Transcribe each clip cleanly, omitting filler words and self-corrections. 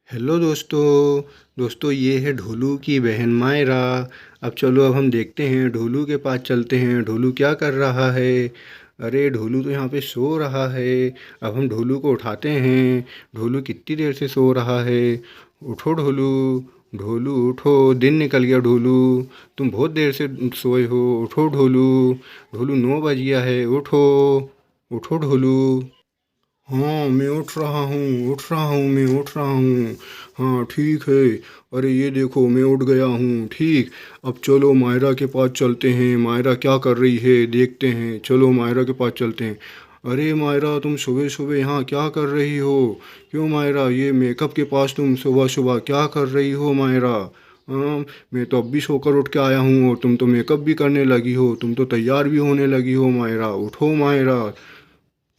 Hello दोस्तों ये है ढोलू की बहन मायरा। अब हम देखते हैं, ढोलू के पास चलते हैं। ढोलू क्या कर रहा है? अरे ढोलू तो यहाँ पे सो रहा है। अब हम ढोलू को उठाते हैं। ढोलू कितनी देर से सो रहा है? उठो ढोलू। ढोलू उठो, दिन निकल गया ढोलू। तुम बहुत देर से सोए हो। उठो ढोलू। ढोलू 9 बज गया है, उठो। उठो ढोलू। हाँ मैं उठ रहा हूँ, मैं उठ रहा हूँ। हाँ ठीक है। अरे ये देखो मैं उठ गया हूँ, ठीक। अब चलो मायरा के पास चलते हैं। मायरा क्या कर रही है देखते हैं। चलो मायरा के पास चलते हैं। अरे मायरा, तुम सुबह सुबह यहाँ क्या कर रही हो? क्यों मायरा, ये मेकअप के पास तुम सुबह सुबह क्या कर रही हो मायरा? हाँ, मैं तो अब भी सोकर उठ के आया हूँ और तुम तो मेकअप भी करने लगी हो। तुम तो तैयार भी होने लगी हो मायरा। उठो मायरा।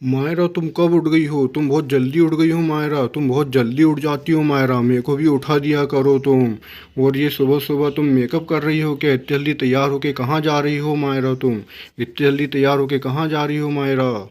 मायरा तुम कब उठ गई हो? तुम बहुत जल्दी उठ गई हो मायरा। तुम बहुत जल्दी उठ जाती हो मायरा, मेरे को भी उठा दिया करो तुम। और ये सुबह सुबह तुम मेकअप कर रही हो क्या? इतनी जल्दी तैयार होके कहाँ जा रही हो मायरा तुम? इतनी जल्दी तैयार होके कहाँ जा रही हो मायरा?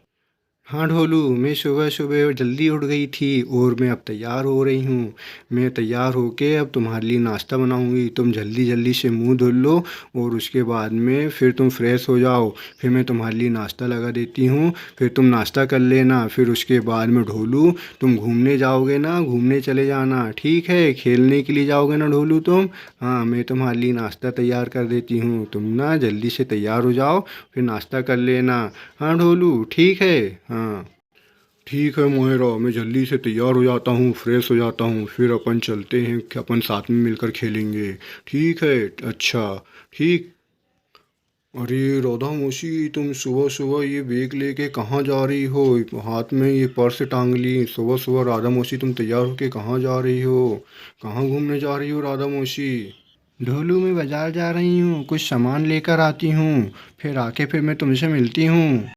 हाँ ढोलू, मैं सुबह सुबह जल्दी उठ गई थी और मैं अब तैयार हो रही हूँ। मैं तैयार होके अब तुम्हारे लिए नाश्ता बनाऊँगी। तुम जल्दी जल्दी से मुंह धुल लो और उसके बाद में फिर तुम फ्रेश हो जाओ। फिर मैं तुम्हारे लिए नाश्ता लगा देती हूँ। फिर तुम नाश्ता कर लेना। फिर उसके बाद में ढोलू, तुम घूमने जाओगे ना, घूमने चले जाना, ठीक है? खेलने के लिए जाओगे ना ढोलू तुम? हाँ, मैं तुम्हारे लिए नाश्ता तैयार कर देती हूँ। तुम ना जल्दी से तैयार हो जाओ, फिर नाश्ता कर लेना। हाँ ढोलू, ठीक है। हाँ ठीक है मोहेरा, मैं जल्दी से तैयार हो जाता हूँ, फ्रेश हो जाता हूँ, फिर अपन चलते हैं कि अपन साथ में मिलकर खेलेंगे। ठीक है। अच्छा। ठीक। अरे राधा मौसी, तुम सुबह सुबह ये बैग लेके कहाँ जा रही हो? हाथ में ये पर्स टांग ली सुबह सुबह। राधा मौसी तुम तैयार होके कहाँ जा रही हो? कहाँ घूमने जा रही हो राधा मौसी? ढोलू, मैं बाजार जा रही हूँ, कुछ सामान लेकर आती हूँ, फिर आके फिर मैं तुमसे मिलती हूँ।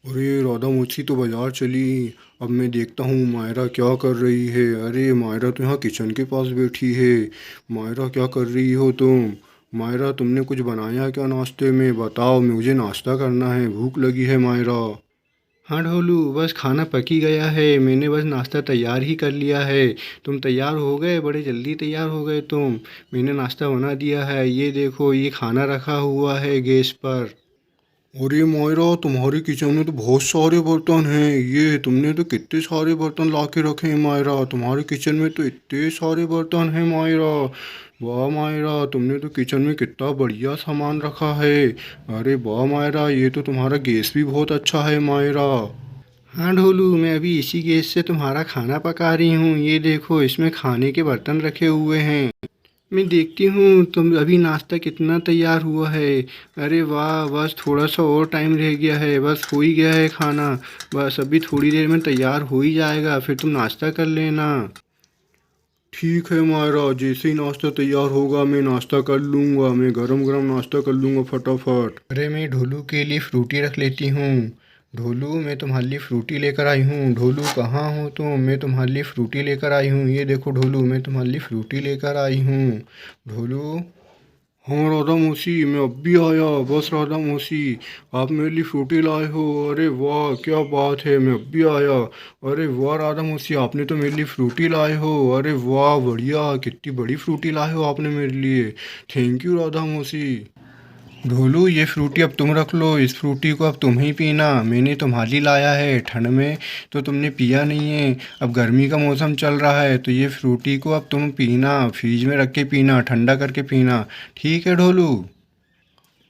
अरे राधा मौसी तो बाजार चली। अब मैं देखता हूँ मायरा क्या कर रही है। अरे मायरा तो यहाँ किचन के पास बैठी है। मायरा क्या कर रही हो तुम? मायरा तुमने कुछ बनाया क्या नाश्ते में? बताओ, मुझे नाश्ता करना है, भूख लगी है मायरा। हाँ ढोलू, बस खाना पक ही गया है, मैंने बस नाश्ता तैयार ही कर लिया है। तुम तैयार हो गए, बड़े जल्दी तैयार हो गए तुम। मैंने नाश्ता बना दिया है, ये देखो ये खाना रखा हुआ है गैस पर। अरे मोयरा, तुम्हारे किचन में तो बहुत सारे बर्तन हैं। ये तुमने तो कितने सारे बर्तन ला के रखे हैं मायरा। तुम्हारे किचन में तो इतने सारे बर्तन हैं मायरा। वाह मायरा, तुमने तो किचन में कितना बढ़िया सामान रखा है। अरे वाह मायरा, ये तो तुम्हारा गैस भी बहुत अच्छा है मायरा। हाँ ढोलू, मैं अभी इसी गैस से तुम्हारा खाना पका रही हूँ। ये देखो, इसमें खाने के बर्तन रखे हुए हैं। मैं देखती हूँ तुम अभी नाश्ता कितना तैयार हुआ है। अरे वाह, बस थोड़ा सा और टाइम रह गया है, बस हो ही गया है खाना। बस अभी थोड़ी देर में तैयार हो ही जाएगा, फिर तुम नाश्ता कर लेना। ठीक है मायरा, जैसे ही नाश्ता तैयार होगा मैं नाश्ता कर लूँगा। मैं गरम गरम नाश्ता कर लूँगा फटाफट। अरे मैं ढोलू के लिए फ्रूटी रख लेती हूँ। ढोलू, मैं तुम्हारे लिए फ्रूटी लेकर आई हूँ। ढोलू कहाँ हो तुम? मैं तुम्हारे लिए फ्रूटी लेकर आई हूँ, ये देखो ढोलू, मैं तुम्हारे लिए फ्रूटी लेकर आई हूँ। ढोलू। हाँ राधा मौसी, मैं अब भी आया। बस राधा मौसी, आप मेरे लिए फ्रूटी लाए हो। अरे वाह क्या बात है, मैं अब भी आया। अरे वाह राधा मौसी, आपने तो मेरे लिए फ्रूटी लाए हो। अरे वाह बढ़िया, कितनी बड़ी फ्रूटी लाए हो आपने मेरे लिए। थैंक यू राधा मौसी। ढोलू, ये फ्रूटी अब तुम रख लो, इस फ्रूटी को अब तुम ही पीना। मैंने तुम्हारे लिए लाया है, ठंड में तो तुमने पिया नहीं है। अब गर्मी का मौसम चल रहा है तो ये फ्रूटी को अब तुम पीना, फ्रिज में रख के पीना, ठंडा करके पीना। ठीक है ढोलू?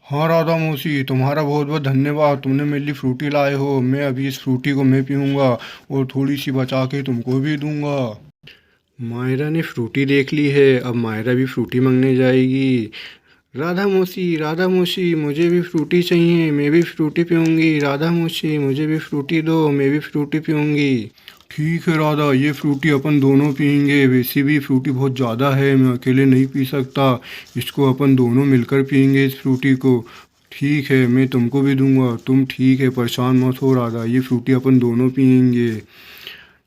हाँ राधा मौसी, तुम्हारा बहुत बहुत धन्यवाद, तुमने मेरे लिए फ्रूटी लाए हो। मैं अभी इस फ्रूटी को मैं पीऊँगा और थोड़ी सी बचा के तुमको भी दूंगा। मायरा ने फ्रूटी देख ली है, अब मायरा भी फ्रूटी मांगने जाएगी। राधा मौसी, राधा मौसी, मुझे भी फ्रूटी चाहिए, मैं भी फ्रूटी पीऊँगी। राधा मौसी, मुझे भी फ्रूटी दो, मैं भी फ्रूटी पीऊँगी। ठीक है राधा, ये फ्रूटी अपन दोनों पियेंगे। वैसे भी फ्रूटी बहुत ज़्यादा है, मैं अकेले नहीं पी सकता। इसको अपन दोनों मिलकर पियेंगे इस फ्रूटी को। ठीक है, मैं तुमको भी दूंगा। तुम ठीक है, परेशान मत हो राधा, ये फ्रूटी अपन दोनों पियेंगे।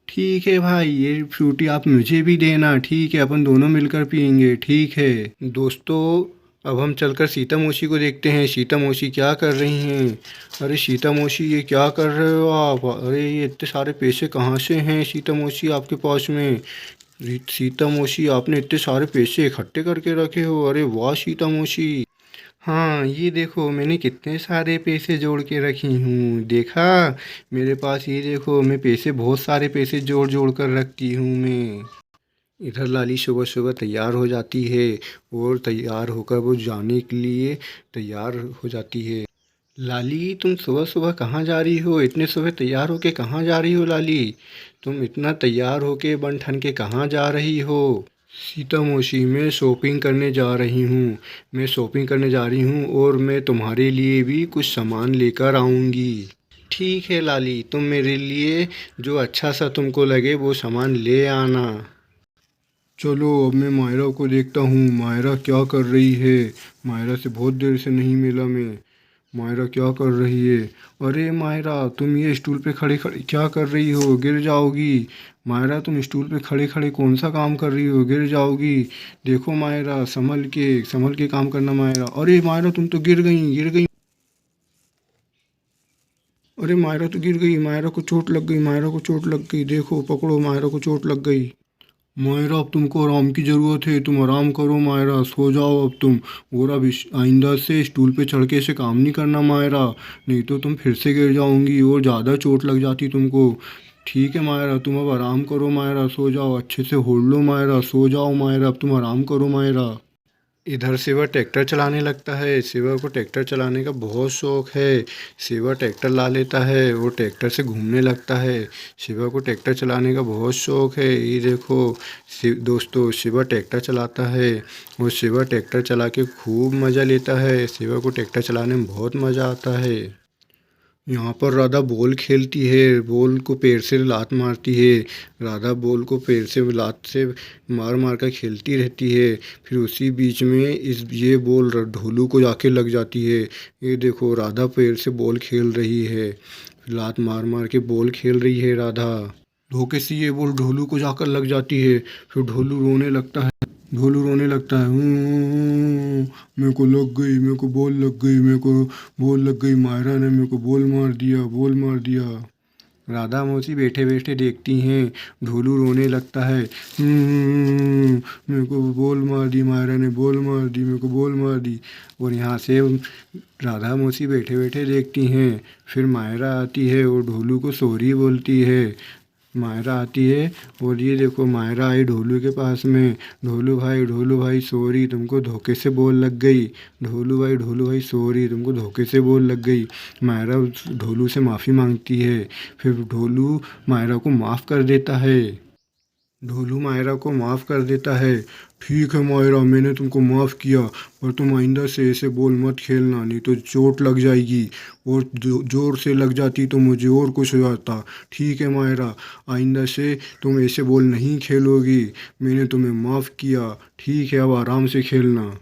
ठीक है भाई, ये फ्रूटी आप मुझे भी देना, ठीक है? अपन दोनों मिलकर पियेंगे, ठीक है? दोस्तों, अब हम चलकर सीता मौसी को देखते हैं। सीता मौसी क्या कर रही हैं? अरे सीता मौसी, ये क्या कर रहे हो आप? अरे ये इतने सारे पैसे कहाँ से हैं सीता मौसी आपके पास में? सीता मौसी, आपने इतने सारे पैसे इकट्ठे करके रखे हो। अरे वाह सीता मौसी। हाँ, ये देखो मैंने कितने सारे पैसे जोड़ के रखी हूँ, देखा। मेरे पास ये देखो, मैं पैसे बहुत सारे पैसे जोड़ जोड़ कर रखती हूँ मैं। इधर लाली सुबह सुबह तैयार हो जाती है और तैयार होकर वो जाने के लिए तैयार हो जाती है। लाली, तुम सुबह सुबह कहाँ जा रही हो? इतने सुबह तैयार होके कहाँ जा रही हो लाली? तुम इतना तैयार होके बन ठन के कहाँ जा रही हो? सीता मौसी, मैं शॉपिंग करने जा रही हूँ। मैं शॉपिंग करने जा रही हूँ और मैं तुम्हारे लिए भी कुछ सामान लेकर आऊँगी। ठीक है लाली, तुम मेरे लिए जो अच्छा सा तुमको लगे वो सामान ले आना। चलो अब मैं मायरा को देखता हूँ, मायरा क्या कर रही है। मायरा से बहुत देर से नहीं मिला मैं। मायरा क्या कर रही है? अरे मायरा, तुम ये स्टूल पे खड़े खड़े क्या कर रही हो? गिर जाओगी। मायरा, तुम स्टूल पे खड़े खड़े कौन सा काम कर रही हो? गिर जाओगी। देखो मायरा, संभल के काम करना मायरा। अरे मायरा, तुम तो गिर गई। अरे मायरा तो गिर गई, मायरा को चोट लग गई, मायरा को चोट लग गई। देखो पकड़ो, मायरा को चोट लग गई। मायरा, अब तुमको आराम की ज़रूरत है, तुम आराम करो मायरा, सो जाओ अब तुम। और अब आइंदा से स्टूल पे चढ़ के ऐसे काम नहीं करना मायरा, नहीं तो तुम फिर से गिर जाओगी और ज़्यादा चोट लग जाती तुमको। ठीक है मायरा, तुम अब आराम करो मायरा, सो जाओ, अच्छे से होड़ लो मायरा, सो जाओ मायरा, अब तुम आराम करो मायरा। इधर शिवा ट्रैक्टर चलाने लगता है। शिवा को ट्रैक्टर चलाने का बहुत शौक है। शिवा ट्रैक्टर ला लेता है और ट्रैक्टर से घूमने लगता है। शिवा को ट्रैक्टर चलाने का बहुत शौक है। ये देखो दोस्तों, शिवा ट्रैक्टर चलाता है और शिवा ट्रैक्टर चला के खूब मज़ा लेता है। शिवा को ट्रैक्टर चलाने में बहुत मज़ा आता है। यहाँ पर राधा बॉल खेलती है, बॉल को पैर से लात मारती है। राधा बॉल को पैर से लात से मार मार कर खेलती रहती है। फिर उसी बीच में ये बॉल ढोलू को जाके लग जाती है। ये देखो राधा पैर से बॉल खेल रही है, लात मार मार के बॉल खेल रही है राधा। धोखे से ये बॉल ढोलू को जाकर लग जाती है। फिर ढोलू रोने लगता है। मेरे को लग गई, मेरे को बॉल लग गई, मेरे को बॉल लग गई, मायरा ने मेरे को बॉल मार दिया, बॉल मार दिया। राधा मौसी बैठे बैठे देखती हैं। ढोलू रोने लगता है। मेरे को बॉल मार दी, मायरा ने बॉल मार दी, मेरे को बॉल मार दी। और यहाँ से राधा मौसी बैठे बैठे देखती हैं। फिर मायरा आती है और ढोलू को सॉरी बोलती है। मायरा आती है और ये देखो मायरा आई ढोलू के पास में। ढोलू भाई सॉरी, तुमको धोखे से बॉल लग गई। ढोलू भाई सॉरी, तुमको धोखे से बॉल लग गई। मायरा ढोलू से माफ़ी मांगती है। फिर ढोलू मायरा को माफ़ कर देता है। ढोलू मायरा को माफ़ कर देता है। ठीक है मायरा, मैंने तुमको माफ़ किया, पर तुम आइंदा से ऐसे बॉल मत खेलना, नहीं तो चोट लग जाएगी, और ज़ोर से लग जाती तो मुझे और कुछ हो जाता। ठीक है मायरा, आइंदा से तुम ऐसे बॉल नहीं खेलोगी, मैंने तुम्हें माफ़ किया। ठीक है, अब आराम से खेलना।